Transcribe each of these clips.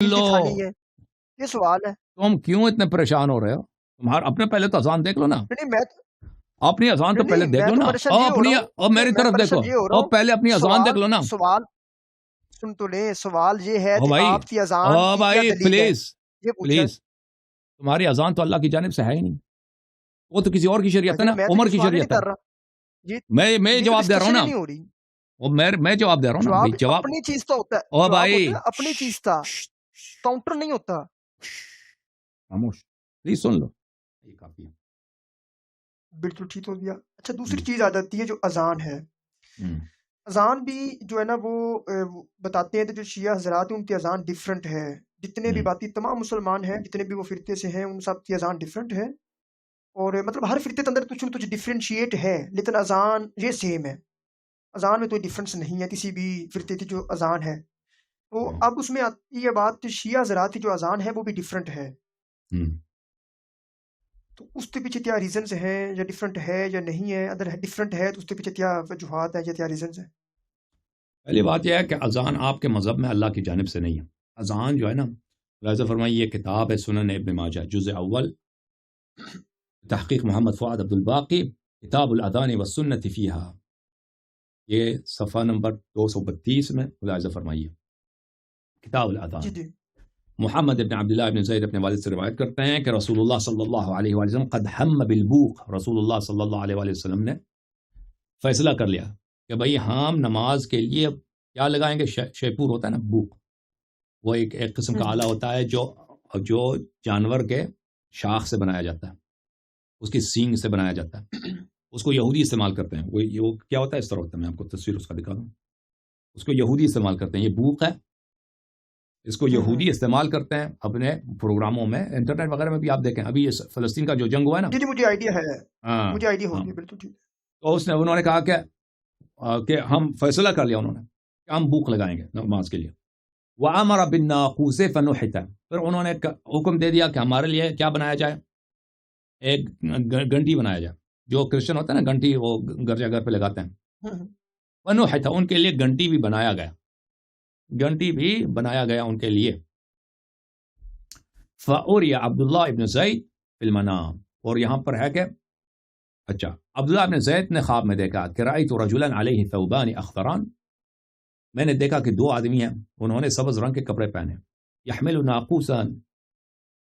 چیز لو دکھانی ہے، یہ سوال ہے۔ تم کیوں اتنے پریشان ہو رہے ہو؟ تمہارا اپنے پہلے تو اذان دیکھ لو نا، نہیں میں اپنی اذان تو پہلے نہیں دیکھ میں لو تو نا، پریشان اور یہ ہو اپنی رہا ہوں اور کہ میری میں طرف دیکھو، پریشان یہ ہو رہا اور پہلے اپنی ہوں، اذان دیکھ لو نا۔ سوال سن تو لیں، سوال یہ ہے او کہ بھائی، آپ کی اذان او کی کیا بھائی دلیل ہے، پلیز یہ پوچھا ہے۔ پلیز، تمہاری اذان تو اللہ کی جانب سے ہے ہی نہیں، وہ تو کسی اور کی شریعت ہے نا، میں تو عمر یہ کی سوال ہی نہیں شریعت ہے۔ کر رہا، یہ میں یہ تو جواب دے رہا ہوں ڈسکشن ہی نا، نہیں ہو رہی۔ وہ میں جواب دے رہا ہوں نا جواب بھائی، جواب۔ اپنی چیز تو ہوتا ہے، او جواب ہوتا بھائی ہے اپنی چیز کا، کاؤنٹر نہیں ہوتا۔ خاموش، پلیز سن لو، یہ کافی ہے۔ بالکل ٹھیک ہو گیا۔ اچھا دوسری چیز آ جاتی ہے جو اذان ہے۔ ہم، اذان بھی جو ہے نا وہ بتاتے ہیں کہ جو شیعہ حضرات ہیں ان کی اذان ڈیفرنٹ ہے، جتنے بھی ہم، باقی تمام مسلمان ہیں، جتنے بھی وہ فرقے سے ہیں، ان سب کی اذان ڈیفرنٹ ہے، اور مطلب ہر فرقے کے اندر کچھ نہ کچھ ڈفرینشیٹ ہے، لیکن اذان یہ سیم ہے، اذان میں کوئی ڈفرینس نہیں ہے کسی بھی فرقے کی جو اذان ہے۔ تو ہم، اب اس میں آتی ہے بات کہ شیعہ حضرات کی جو اذان ہے وہ بھی ڈیفرنٹ ہے، ہم۔ تو اس کے پیچھے کیا ریزنز ہیں، یا ڈیفرنٹ ہے یا نہیں ہے؟ اگر ڈیفرنٹ ہے تو اس کے پیچھے کیا وجوہات ہیں یا کیا ریزنز ہیں؟ پہلی بات یہ ہے کہ اذان آپ کے مذہب میں اللہ کی جانب سے نہیں ہے۔ اذان جو ہے نا، لہٰذا فرمائی یہ کتاب ہے سنن ابن ماجہ جزء اول، تحقیق محمد فؤاد عبد الباقی، کتاب الاذان والسنۃ فیہا، یہ صفحہ نمبر 232 میں ملاحظہ فرمائیے، کتاب جی الاذان۔ جی محمد ابن عبداللہ ابن زید اپنے والد سے روایت کرتے ہیں کہ رسول اللہ صلی اللہ علیہ وآلہ وسلم قد ہم بالبوق، رسول اللہ صلی اللہ علیہ وآلہ وسلم نے فیصلہ کر لیا کہ بھئی ہم نماز کے لیے کیا لگائیں گے، شیپور ہوتا ہے نا، بوق، وہ ایک قسم کا آلہ ہوتا ہے جو جانور کے شاخ سے بنایا جاتا ہے، اس کی سینگ سے بنایا جاتا ہے، اس کو یہودی استعمال کرتے ہیں، وہ کیا ہوتا ہے، اس طرح ہوتا ہے، میں آپ کو تصویر اس کا دکھا دوں، اس کو یہودی استعمال کرتے ہیں، یہ بوق ہے، اس کو یہودی استعمال کرتے ہیں اپنے پروگراموں میں، انٹرنیٹ وغیرہ میں بھی آپ دیکھیں، ابھی یہ فلسطین کا جو جنگ ہوا ہے نا، جی مجھے آئیڈیا ہے، ہاں مجھے آئیڈیا ہاں، ہوگی، بالکل ٹھیک ہے۔ تو انہوں نے کہا کہ ہم فیصلہ کر لیا انہوں نے کہ ہم بوق لگائیں گے نماز کے لیے، وَأَمَرَ بِالنَّاقُوسِ فَنُحِتَ، پھر انہوں نے حکم دے دیا کہ ہمارے لیے کیا بنایا جائے، ایک گھنٹی بنایا جائے، جو کرسچن ہوتا ہے نا گھنٹی، وہ گرجا گھر پہ لگاتے ہیں، فَنُحِتَ، ان کے لیے گھنٹی بھی بنایا گیا، گھنٹی بھی بنایا گیا ان کے لیے۔ فَأُرِيَ عبداللہ ابن زید فی المنام، اور یہاں پر ہے کہ اچھا عبداللہ ابن زید نے خواب میں دیکھا کہ رأیت رجلا علیہ ثوبان اخضران، میں نے دیکھا کہ دو آدمی ہیں، انہوں نے سبز رنگ کے کپڑے پہنے، یحمل ناقوسا،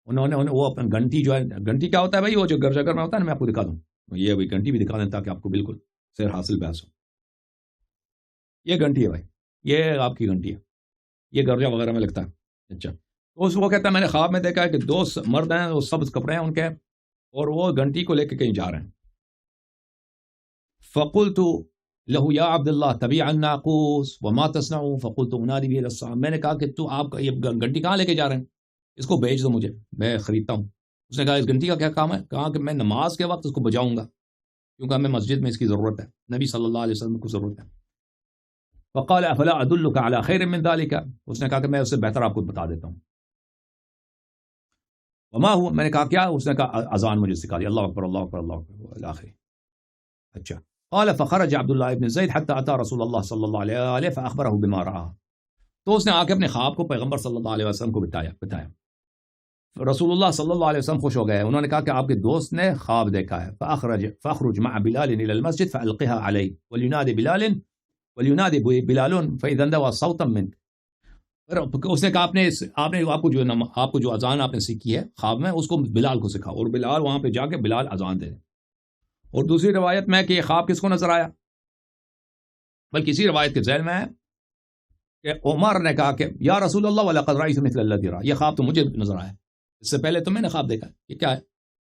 انہوں نے وہ اپنا گھنٹی، جو ہے گھنٹی کیا ہوتا ہے بھائی، وہ جو گرجا گھر میں ہوتا ہے نا، میں آپ کو دکھا دوں، یہ بھی گھنٹی بھی دکھا دیں تاکہ آپ کو بالکل سیر حاصل بحث ہو، یہ گھنٹی ہے بھائی، یہ آپ کی گھنٹی ہے، یہ گرجا وغیرہ میں لگتا ہے۔ اچھا تو وہ کہتا ہے میں نے خواب میں دیکھا ہے کہ دو مرد ہیں، وہ سبز کپڑے ہیں ان کے، اور وہ گھنٹی کو لے کے کہیں جا رہے ہیں۔ فقلت له یا عبد اللہ تبیع الناقوس وما تصنع، فقلت انادی به الصحابہ، میں نے کہا کہ تو آپ یہ گھنٹی کہاں لے کے جا رہے ہیں، اس کو بیچ دو مجھے، میں خریدتا ہوں۔ اس نے کہا اس گھنٹی کا کیا کام ہے، کہا کہ میں نماز کے وقت اس کو بجاؤں گا، کیونکہ ہمیں مسجد میں اس کی ضرورت ہے، نبی صلی اللہ علیہ وسلم کو ضرورت ہے۔ فقال افلا ادلک علی خیر من ذلک، اس نے کہا کہ میں اس سے بہتر آپ کو بتا دیتا ہوں۔ وما ہوا، میں نے کہا کیا، اس نے کہا اذان مجھے سکھا دی، اللہ اکبر اللہ اکبر اللہ اکبر الی آخر۔ اچھا قال فخرج عبد اللہ ابن زید حتى اتى رسول اللہ صلی اللہ علیہ وآلہ فاخبره بما رآ، تو اس نے آ کے اپنے خواب کو پیغمبر صلی اللہ علیہ وسلم کو بتایا۔ رسول اللہ صلی اللہ علیہ وسلم خوش ہو گئے، انہوں نے کہا کہ آپ کے دوست نے خواب دیکھا ہے، فاخرج مع بلال الى المسجد فالقها عليه ولينادي بلال فاذا انتهى صوتا منك، اس نے کہا آپ کو جو اذان آپ نے سیکھی ہے خواب میں، اس کو بلال کو سکھاؤ، اور بلال وہاں پہ جا کے بلال اذان دے۔ اور دوسری روایت میں کہ یہ خواب کس کو نظر آیا، بلکہ اسی روایت کے ذیل میں ہے کہ عمر نے کہا کہ یا رسول اللہ وَلَقَدْ رَأَيْتُ مِثْلَ الَّذِي رَأَى، یہ خواب تو مجھے نظر آیا، اس سے پہلے تو میں نے خواب دیکھا، یہ کیا ہے،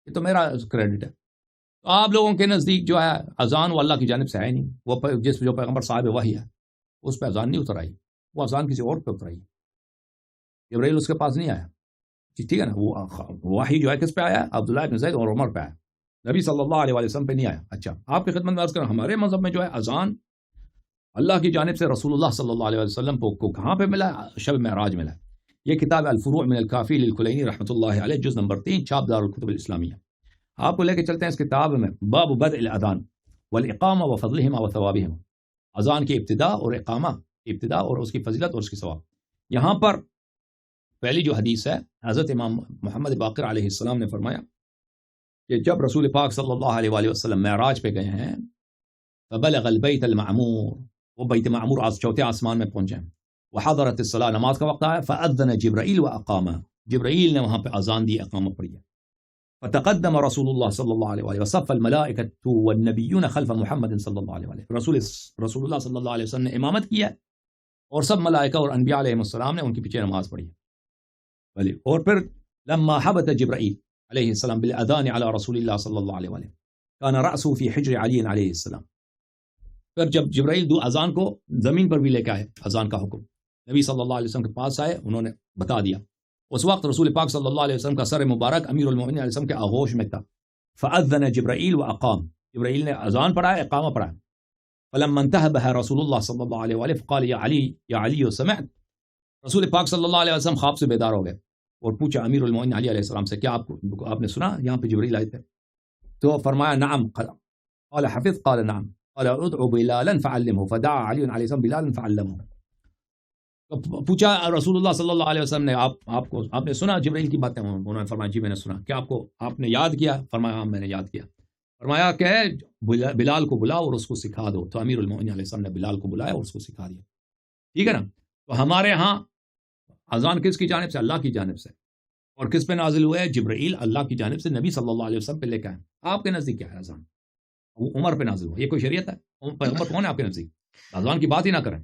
یہ تو میرا کریڈٹ ہے۔ تو آپ لوگوں کے نزدیک جو ہے اذان وہ اللہ کی جانب سے ہے نہیں، وہ جو پیغمبر صاحب وحی ہے اس پہ اذان نہیں اتر آئی، وہ اذان کسی اور پہ اتر آئی، جبرائیل اس کے پاس نہیں آیا، ٹھیک ہے نا، وہ وحی جو ہے کس پہ آیا، عبداللہ ابن زید اور عمر پہ آیا، نبی صلی اللہ علیہ وسلم پہ نہیں آیا۔ اچھا آپ کی خدمت میں عرض کروں، ہمارے مذہب میں جو ہے اذان اللہ کی جانب سے رسول اللہ صلی اللہ علیہ وسلم کو کہاں پہ ملا، شب معراج ملا۔ یہ کتاب الفروع من الکافی للکلینی رحمۃ اللہ علیہ، جز نمبر 3، چھاپ دار الکتب الاسلامیہ۔ آپ کو لے کے چلتے ہیں اس کتاب میں، باب بدء الاذان والاقامہ وفضلہما وثوابہما، اذان کی ابتدا اور اقامہ، ابتدا اور اس کی فضیلت اور اس کی ثواب۔ یہاں پر پہلی جو حدیث ہے حضرت امام محمد باقر علیہ السلام نے فرمایا کہ جب رسول پاک صلی اللہ علیہ وآلہ وسلم معراج پہ گئے ہیں فبلغ البیت المعمور، وہ بیت معمور چوتھے آسمان میں پہنچے ہیں، وحضرت الصلاۃ، نماز کا وقت آیا، فأذن جبرائیل واقام، جبرائیل نے وہاں پہ اذان دی، اقامت پڑھی ہے، فتقدم رسول اللہ صلی اللہ علیہ وآلہ وصف الملائکۃ والنبیون خلف محمد صلی اللہ علیہ وآلہ، رسول اللہ صلی اللہ علیہ وسلم نے امامت کیا اور سب ملائکہ اور انبیاء علیہ السلام نے ان کے پیچھے نماز پڑھی ہے۔ اور پھر لما حبت جبرائیل علیہ السلام بالاذان علی رسول اللہ صلی اللہ علیہ وآلہ کان رأسه فی حجر علی علیہ السلام، پھر جب جبرائیل دو اذان کو زمین پر بھی لے کے آئے، اذان کا حکم نبی صلی اللہ علیہ وسلم کے پاس آئے، انہوں نے بتا دیا، اس وقت رسول پاک صلی اللہ علیہ وسلم کا سر مبارک امیر المؤمنین علیہ السلام کے آغوش میں تھا، فأذن جبرائیل واقام، جبرائیل نے اذان پڑھایا، اقامہ پڑھایا، فلما انتهى بها رسول اللہ صلی اللہ علیہ وآلہ فقال یا علی سمعت، رسول پاک صلی اللہ علیہ وسلم خواب سے بیدار ہو گئے اور پوچھا امیر المؤمنین علی علیہ السلام سے، کیا آپ نے سنا یہاں پہ جبرائیل آئے تھے؟ تو فرمایا نعم، قال حفظ، قال نعم، قال ادعو بلالا فعلمه، فدعا علی علیہ السلام بلالا فعلمه، تو پوچھا رسول اللہ صلی اللہ علیہ وسلم نے آپ نے سنا جبرائیل کی باتیں؟ انہوں نے فرمایا جی میں نے سنا، کیا آپ نے یاد کیا؟ فرمایا ہاں میں نے یاد کیا، فرمایا کہ بلال کو بلاؤ اور اس کو سکھا دو، تو امیر المؤمنین علیہ السلام نے بلال کو بلایا اور اس کو سکھا دیا، ٹھیک ہے نا؟ تو ہمارے ہاں اذان کس کی جانب سے؟ اللہ کی جانب سے، اور کس پہ نازل ہوئے؟ جبرائیل اللہ کی جانب سے نبی صلی اللہ علیہ وسلم پہ لے کے آئے۔ آپ کے نزدیک کیا ہے اذان؟ عمر پہ نازل ہوا، یہ کوئی شریعت ہے؟ پیغمبر کون ہے آپ کے نزدیک؟ اذان کی بات ہی نہ کریں،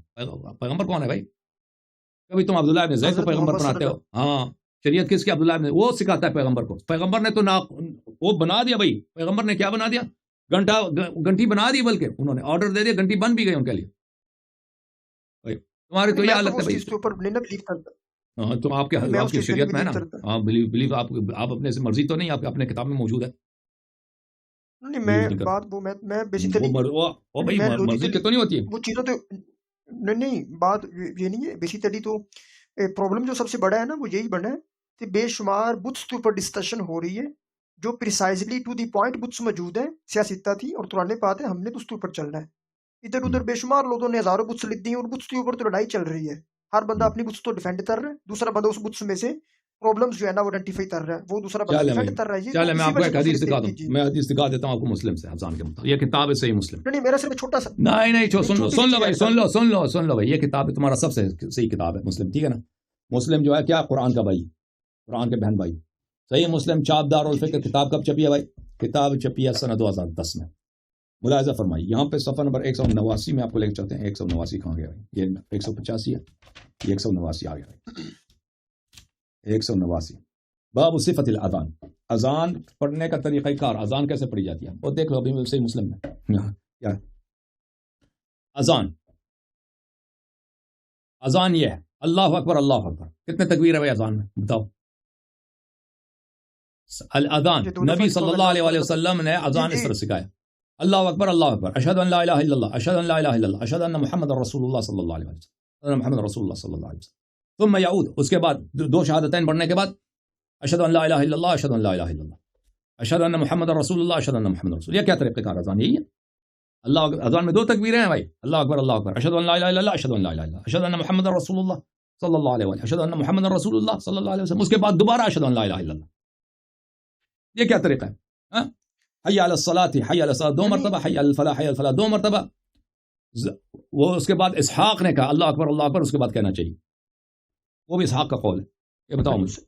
پیغمبر کون ہے بھائی؟ کبھی تم عبداللہ ابن زید کو پیغمبر بناتے ہو، ہاں شریعت کس کی؟ عبداللہ ابن، وہ سکھاتا ہے پیغمبر کو، پیغمبر نے تو وہ بنا دیا بھائی، پیغمبر نے کیا بنا دیا؟ گھنٹی بنا دی، بلکہ انہوں نے آرڈر دے دیا، گھنٹی بن بھی گئی ان کے لیے۔ تمہاری تو یہ حالت ہے بھائی، ہاں تو آپ کی شریعت میں ہے نا، ہاں بلیو آپ اپنے سے مرضی تو نہیں، آپ اپنے کتاب میں موجود ہے، نہیں میں بیسیکلی مرضی کی تو نہیں ہوتی ہے وہ چیزوں تو نہیں، بات یہ نہیں ہے، بیسیکلی تو پرابلم جو سب سے بڑا ہے نا وہ یہی بنا ہے کہ بے شمار بتس کے اوپر ڈسکشن ہو رہی ہے جو پریسائزلی ٹو دی پوائنٹ بتس موجود ہیں، سیاستہ تھی اور قرآن بات ہے، ہم نے تو اس کے اوپر چلنا ہے، ادھر ادھر بے شمار لوگوں نے ہزاروں بتس لکھ دی ہیں اور بتس کے اوپر تو لڑائی چل رہی ہے، ہر بندہ اپنی بتس تو ڈیفینڈ کر رہا ہے، دوسرا بندہ اس بتس میں سے پرابلمز جو ہے نا وہ آئیڈینٹیفائی کر رہا ہے، وہ دوسرا بندہ ڈیفینڈ کر رہا ہے۔ چلے میں آپ کو ایک حدیث دکھا دوں، میں حدیث دکھا دیتا ہوں آپ کو مسلم سے، اذان کے مطابق، یہ کتاب ہے صحیح مسلم، نہیں میرا صرف چھوٹا سا، نہیں سن لو بھائی، سن لو بھائی، یہ کتاب ہے تمہارا سب سے صحیح کتاب ہے مسلم، ٹھیک ہے نا؟ مسلم جو ہے کیا قرآن کا بھائی، قرآن کے بہن بھائی، صحیح مسلم چاپ دار الفقہ کتاب کب چھپی ہے بھائی؟ کتاب چھپی ہے سنہ 2010 میں، ملاحظہ فرمائی یہاں پہ صفحہ نمبر 189 میں آپ کو لے کے چلتے ہیں، 189 کہاں گیا بھائی؟ یہ 185 ہے، یہ 189 آ گیا بھائی، 189 باب صفت الاذان، اذان پڑھنے کا طریقہ کار، اذان کیسے پڑھی جاتی ہے وہ دیکھ لو ابھی صحیح مسلم میں، کیا اذان یہ ہے اللہ اکبر اللہ اکبر، کتنے تکبیر ہے بھائی اذان میں بتاؤ؟ الاذان نبی صلی اللہ علیہ وآلہ وسلم نے اذان اس طرح سکھایا، اللہ اکبر اشہد ان لا الہ الا اللہ، اشہد ان لا الہ الا اللہ، اشہد ان محمد رسول اللہ صلی اللہ علیہ وسلم، محمد رسول اللہ صلی اللہ علیہ وسلم، ثم یعود، اس کے بعد دو شہادتین پڑھنے کے بعد اشہد ان لا الہ الا اللہ، اشہد ان لا الہ الا اللہ، اشہد ان محمد رسول اللہ، اشہد ان محمد رسول، یہ کیا طریقہ کار اذان؟ یہی ہے اللہ اذان میں دو تکبیریں ہیں بھائی، اللہ اکبر اشہد ان لا الہ الا اللہ، اشہد ان لا الہ الا اللہ، اشہد ان محمد رسول اللہ صلی اللہ علیہ وسلم، اشہد ان محمد رسول اللہ صلی اللہ علیہ وسلم، اس کے بعد دوبارہ اشہد ان لا الہ الا اللہ، یہ کیا طریقہ ہے؟ حی علی الصلاۃ، حی علی الصلاۃ دو مرتبہ، حی علی الفلاح، حی علی الفلاح دو مرتبہ، وہ اس کے بعد اسحاق نے کہا اللہ اکبر اس کے بعد کہنا چاہیے، وہ بھی اسحاق کا قول ہے، یہ بتاؤ مجھے،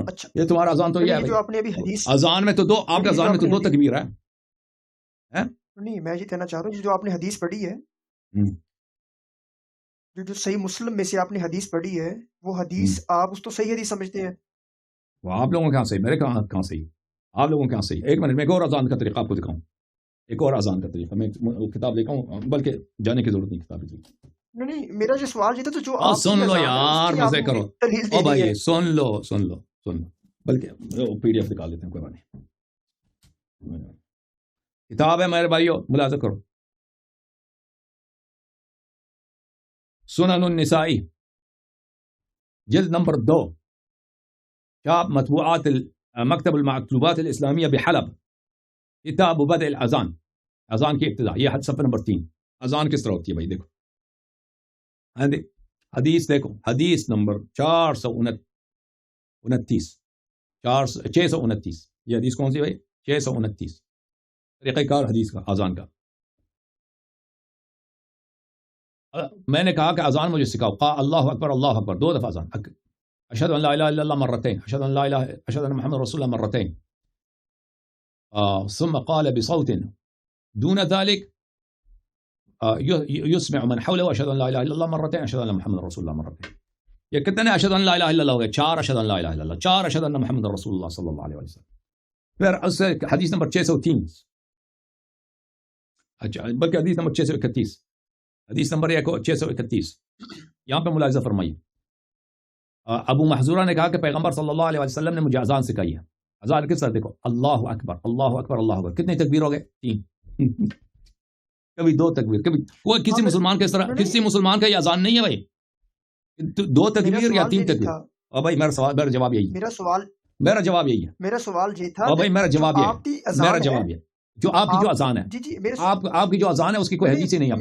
اچھا یہ تمہارا اذان تو یہ ہے جو آپ نے ابھی حدیث اذان میں تو دو، آپ کے اذان میں تو دو تکبیر ہے، نہیں میں یہ کہنا چاہ رہا ہوں جو آپ نے حدیث پڑھی ہے، جو صحیح مسلم میں سے آپ نے حدیث پڑھی ہے، وہ حدیث آپ اس تو صحیح حدیث سمجھتے ہیں؟ وہ آپ لوگوں کہاں صحیح، میرے کہاں صحیح، آپ لوگوں کہاں صحیح؟ ایک منٹ میں ایک اور اذان کا طریقہ آپ کو دکھاؤں، ایک اور اذان کا طریقہ، میں کتاب لے کے آؤں، بلکہ جانے کی ضرورت نہیں کتاب کی، نہیں میرا جو سوال یہ تھا تو جو آپ سن لو یار، مزے کرو، او بھائی سن لو بلکہ پی ڈی ایف نکال لیتے ہیں، کوئی بات نہیں، کتاب ہے میرے بھائیو، ملاحظہ کرو، سنن النسائی جلد نمبر 2، شاب مطبوعات مکتب المکتوبات الاسلامیہ بحلب، کتاب بدء الاذان، اذان کی ابتدا، یہ صفحہ نمبر 3، اذان کس طرح ہوتی ہے بھائی دیکھو، حدیث دیکھو، حدیث نمبر 429، 629 یہ حدیث کون سی بھائی؟ 629 طریقہ کار حدیث کا اذان کا. میں نے کہا کہ اذان مجھے سکھاؤ. قال اللہ اکبر 2 دفعہ اذان. اشہد ان لا الہ الا اللہ مرتين اشہد ان محمد رسول اللہ مرتين ثم قال بصوت دون ذلك يسمع من حوله اشهد ان لا اله الا الله مرتين اشهد ان محمد رسول الله مرتين. یہ کتنے اشهد ان لا اله الا الله ہو گئے؟ 4 اشهد ان لا اله الا الله، 4 اشهد ان محمد رسول اللہ صلی اللہ علیہ وسلم. پھر حدیث نمبر 603. اچھا بلکہ حدیث نمبر 631. حدیث نمبر 631 یہاں پہ ملاحظہ فرمائیے. ابو محذورہ نے کہا کہ پیغمبر صلی اللہ علیہ وسلم نے مجھے اذان سکھائی ہے. اذان کس طرح دیکھو، اللہ اکبر اللہ اکبر اللہ اکبر. کتنے تکبیر ہو گئے؟ 3. کبھی 2 تکبیر، کبھی وہ کسی مسلمان کے اس طرح کسی مسلمان کا یہ اذان نہیں ہے بھائی. 2 تکبیر یا 3 تکبیر. اور بھائی میرا جواب یہی ہے. میرا جواب یہی ہے. میرا سوال یہ تھا. اور بھائی میرا جواب یہ ہے. میرا جواب یہ جو آپ کی جو اذان ہے، آپ کی جو اذان ہے اس کی کوئی حدیث ہی نہیں ہے.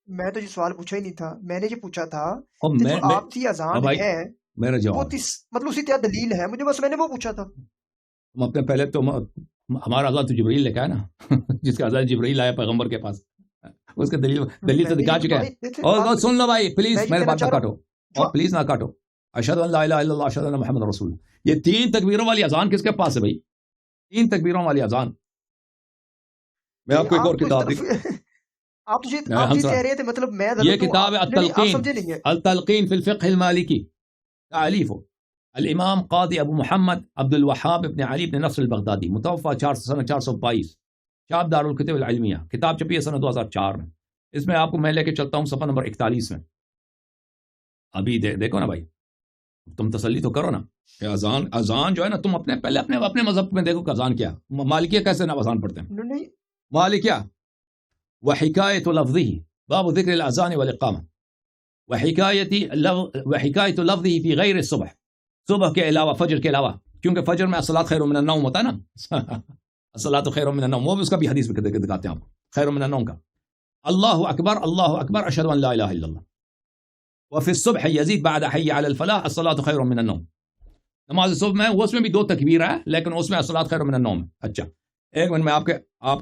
میں تو یہ سوال پوچھا ہی نہیں تھا. میں نے یہ پوچھا تھا جو آپ کی اذان ہے میرا جواب مطلب اسی طرح دلیل ہے مجھے، بس میں نے وہ پوچھا تھا. ہم اپنے پہلے تو ہمارا اذان تو جبرائیل لے کے آیا نا جس کا اذان جبرائیل آیا پیغمبر کے پاس، اس کا دلیل تو دکھا چکا ہے. اور سن لو بھائی پلیز، میرے بات نہ کاٹو اور پلیز نہ کاٹو. اشہد ان لا الہ الا اللہ اشہد ان محمد رسول. یہ 3 تکبیروں والی اذان کس کے پاس ہے بھائی؟ 3 تکبیروں والی اذان. میں آپ کو ایک اور کتاب آپ کہہ رہے تھے مطلب میں یہ کتاب ہے التلقین فی الفقہ المالکی، تالیف الامام قاضی ابو محمد عبد الوہاب ابن علی ابن نصر البغدادی، متوفى سنہ 422، چاپ دارالکتب العلمیہ. کتاب چھپی ہے سنہ 2004 میں. اس میں آپ کو میں لے کے چلتا ہوں صفحہ نمبر 41 میں. ابھی دیکھو نا بھائی، تم تسلی تو کرو نا. اذان جو ہے نا، تم پہلے اپنے مذہب میں دیکھو کہ اذان کیا. مالکیہ کیسے نا اذان پڑھتے ہیں؟ مالکیہ وحکایت لفظه باب ذکر الاذان والاقامہ وحکایت لفظه فی غیر الصبح، صبح کے علاوہ، فجر کے علاوہ، کیونکہ فجر میں الصلاۃ خیر من النوم ہوتا ہے نا الصلاۃ خیر من النوم، وہ بھی اس کا بھی حدیث میں دکھاتے ہیں آپ کو، خیر من النوم کا. اللہ اکبر اشہد ان لا الہ الا اللہ. وفی الصبح یزید بعد حی علی الفلاح الصلاۃ خیر من النوم. نماز صبح میں اس میں بھی 2 تکبیر ہے، لیکن اس میں الصلاۃ خیر من النوم. اچھا ایک منٹ میں آپ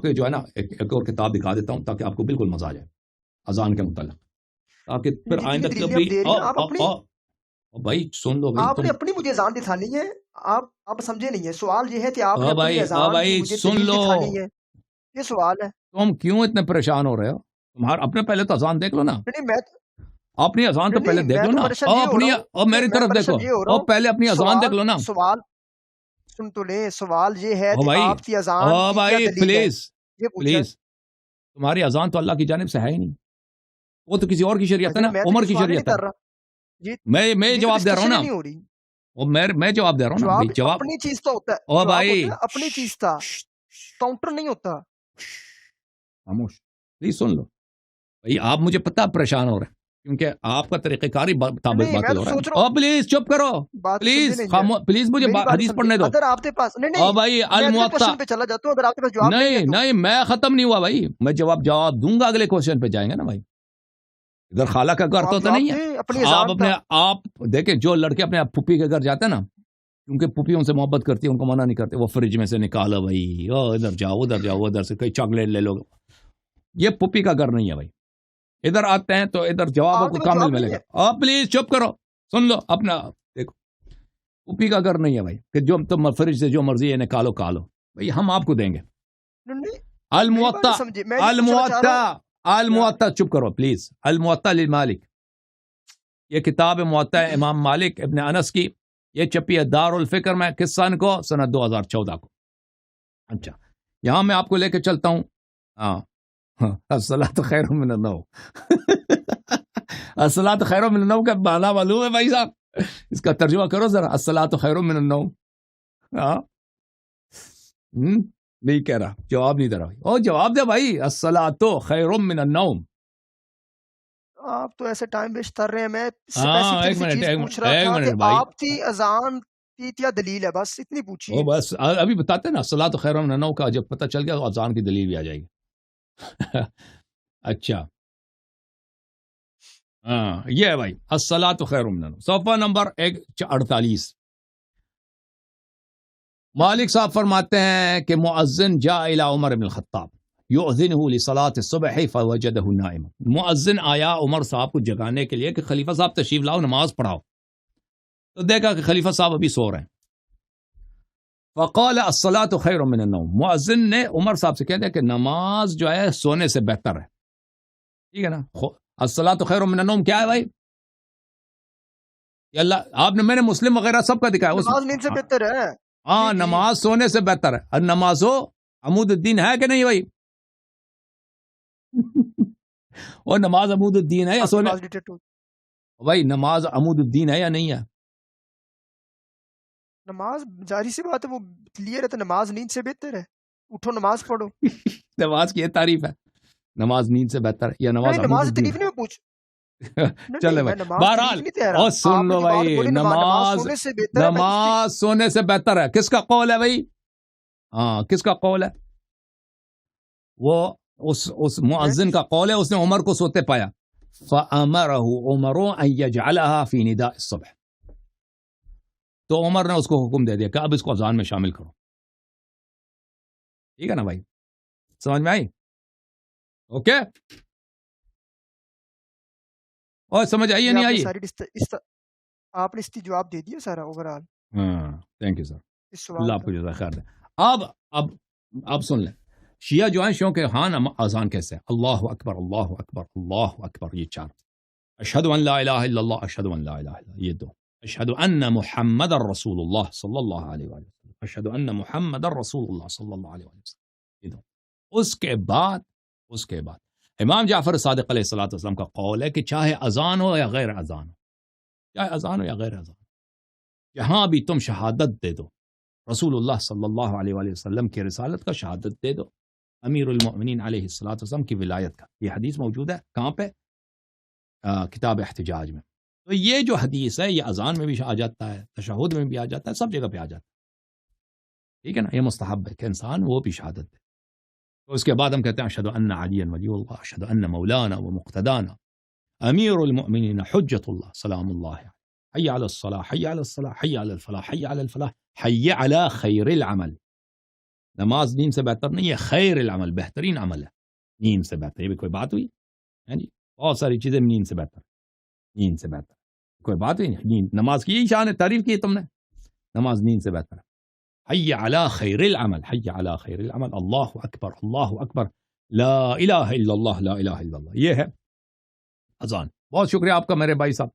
کے جو ہے نا ایک اور کتاب دکھا دیتا ہوں تاکہ آپ کو بالکل مزہ آ جائے اذان کے متعلق، تاکہ پھر آئندہ کبھی بھائی سن لو. آپ نے اپنی مجھے اذان دکھانی ہے، آپ سمجھے نہیں ہے. سوال یہ ہے کہ آپ نے اپنی اذان مجھے سن لو، یہ سوال ہے. تم کیوں اتنے پریشان ہو رہے ہو؟ تمہارا اپنے پہلے تو اذان دیکھ لو نا. اپنی اذان تو پہلے دیکھ لو نا، اور میری طرف دیکھو، اور پہلے اپنی اذان دیکھ لو نا. سوال سن تو لے. سوال یہ ہے کہ آپ کی اذان پلیز تمہاری اذان تو اللہ کی جانب سے ہے ہی نہیں، وہ تو کسی اور کی شریعت ہے نا، عمر کی شریعت ہے. میں جواب دے رہا ہوں نا، میں جواب دے رہا ہوں نا. جواب اپنی چیز تو ہوتا ہے. او بھائی اپنی چیز تھا، کاؤنٹر نہیں ہوتا. خاموش پلیز سن لو بھائی. آپ مجھے پتہ پریشان ہو رہے ہیں کیونکہ آپ کا طریقہ کار ہی مطابق باتیں ہو رہا ہے. او پلیز چپ کرو پلیز مجھے حدیث پڑھنے دو. اگر آپ کے پاس او بھائی الموطا پہ چلا جاتا ہوں، اگر آپ کے پاس جواب نہیں میں ختم نہیں ہوا بھائی، میں جواب دوں گا اگلے کوشچن پہ جائیں گے نا بھائی. ادھر خالہ کا گھر تو نہیں ہے. آپ دیکھیں جو لڑکے اپنے پھوپھی کے گھر جاتے ہیں نا، کیونکہ پھوپھی ان سے محبت کرتی ہے، ان کو منع نہیں کرتے، وہ فریج میں سے نکالو بھائی، ادھر جاؤ ادھر سے کوئی چاکلیٹ لے لو. یہ پھوپھی کا گھر نہیں ہے بھائی. ادھر آتے ہیں تو ادھر جوابوں کو کامل ملے گا. پلیز چپ کرو، سن لو اپنا. دیکھو پھوپھی کا گھر نہیں ہے بھائی کہ جو تم فریج سے جو مرضی ہے نکالو کالو بھائی، ہم آپ کو دیں گے. الموطا چپ کرو پلیز. الموطا للمالک، یہ کتاب موطا امام مالک ابن انس کی، یہ چھپی ہے دار الفکر میں. کس سن کو؟ سنہ 2014 کو. اچھا یہاں میں آپ کو لے کے چلتا ہوں. الصلاۃ خیر من النوم. الصلاۃ خیر من النوم کا معنی معلوم ہے بھائی صاحب؟ اس کا ترجمہ کرو ذرا. الصلاۃ خیر من النوم نہیں کہہ رہا، جواب نہیں دے رہا. او جواب دے بھائی. الصلاۃ خیر من النوم. آپ تو ایسے ٹائم ویسٹ کر رہے ہیں. میں ایک منٹ آپ کی اذان کی کیا دلیل ہے، بس اتنی پوچھی. بس ابھی بتاتے ہیں نا. الصلاۃ خیر من النوم کا جب پتہ چل گیا تو اذان کی دلیل بھی آ جائے گی. اچھا ہاں یہ ہے بھائی الصلاۃ خیر من النوم. صفحہ نمبر 48. مالک صاحب فرماتے ہیں کہ مؤذن جاء الى عمر بن الخطاب یؤذنه لصلاۃ الصبح فوجده نائما. مؤذن آیا عمر صاحب کو جگانے کے لیے کہ خلیفہ صاحب تشریف لاؤ نماز پڑھاؤ. تو دیکھا کہ خلیفہ صاحب ابھی سو رہے ہیں. فقال الصلاۃ خیر من النوم. مؤذن نے عمر صاحب سے کہہ دیا کہ نماز جو ہے سونے سے بہتر ہے. ٹھیک ہے نا. الصلاۃ خیر من النوم کیا ہے بھائی؟ یہ اللہ آپ نے میں نے مسلم وغیرہ سب کا دکھایا. نماز نیند سے بہتر ہے. ہاں نماز سونے سے بہتر ہے. اور نماز ہو عمود الدین ہے کہ نہیں بھائی؟ اور نماز عمود الدین ہے یا سونے؟ بھائی نماز عمود الدین ہے یا نہیں ہے؟ نماز ظاہری سی بات ہے وہ کلیئر ہے. تو نماز نیند سے بہتر ہے. اٹھو نماز پڑھو. نماز کی یہ تعریف ہے نماز نیند سے بہتر ہے یا نماز نماز تکلیف نہیں پوچھ. چلے بھائی بہرحال اور سن لو بھائی نماز سونے سے بہتر ہے. کس کا قول ہے بھائی؟ ہاں کس کا قول ہے؟ وہ اس مؤذن کا قول ہے. اس نے عمر کو سوتے پایا. فَأَمَرَهُ عُمَرُ أَن يَجْعَلَهَا فِي نِدَاءِ الصُّبْحِ. تو عمر نے اس کو حکم دے دیا کہ اب اس کو اذان میں شامل کرو. ٹھیک ہے نا بھائی سمجھ میں آئی؟ اوکے اور سمجھ آئیے نہیں آئیے؟ آپ نے اس کی جواب دے دیا سارا اوور آل. ہاں تھینک یو سر اللہ آپ کو جزائے خیر دے. اب سن لیں شیعہ جو ہیں شیعوں کے ہاں اذان کیسے ہے؟ اللہ اکبر اللہ اکبر اللہ اکبر یہ 4. اشہد ان لا الہ الا اللہ اشہد ان لا الہ الا یہ 2. اشہد ان محمد رسول اللہ صلی اللہ علیہ وآلہ وسلم اشہد ان محمد رسول اللہ صلی اللہ علیہ وآلہ وسلم یہ 2. اس کے بعد امام جعفر صادق علیہ الصلوۃ والسلام کا قول ہے کہ چاہے اذان ہو یا غیر اذان ہو جہاں بھی تم شہادت دے دو رسول اللہ صلی اللہ علیہ وآلہ وسلم کی رسالت کا شہادت دے دو امیر المؤمنین علیہ الصلوۃ والسلام کی ولایت کا. یہ حدیث موجود ہے کہاں پہ؟ کتاب احتجاج میں. تو یہ جو حدیث ہے یہ اذان میں بھی آ جاتا ہے تشہد میں بھی آ جاتا ہے سب جگہ پہ آ جاتا ہے. ٹھیک ہے نا. یہ مستحب ہے کہ انسان وہ بھی شہادت دے. تو اس کے بعد ہم کہتے ہیں اشہد ان علی ولی اللہ اشہد ان مولانا و مقتدانا امیر المؤمنین حجت اللہ سلام اللہ حی علی الصلاح حی علی الصلاح حی علی الفلاح حی علی الفلاح حی علی خیر العمل. نماز نیند سے بہتر نہیں ہے خیر العمل بہترین عمل ہے. نیند سے بہتر یہ بھی کوئی بات ہوئی؟ بہت ساری چیزیں نیند سے بہتر کوئی بات ہوئی نہیں. نماز کی یہی شان ہے تعریف کی تم نے. نماز نیند سے بہتر ہے. حی علی خیر العمل حی علی خیر العمل اللہ اکبر لا الہ الا اللہ لا الہ الا اللہ. یہ ہے اذان. بہت شکریہ آپ کا میرے بھائی صاحب.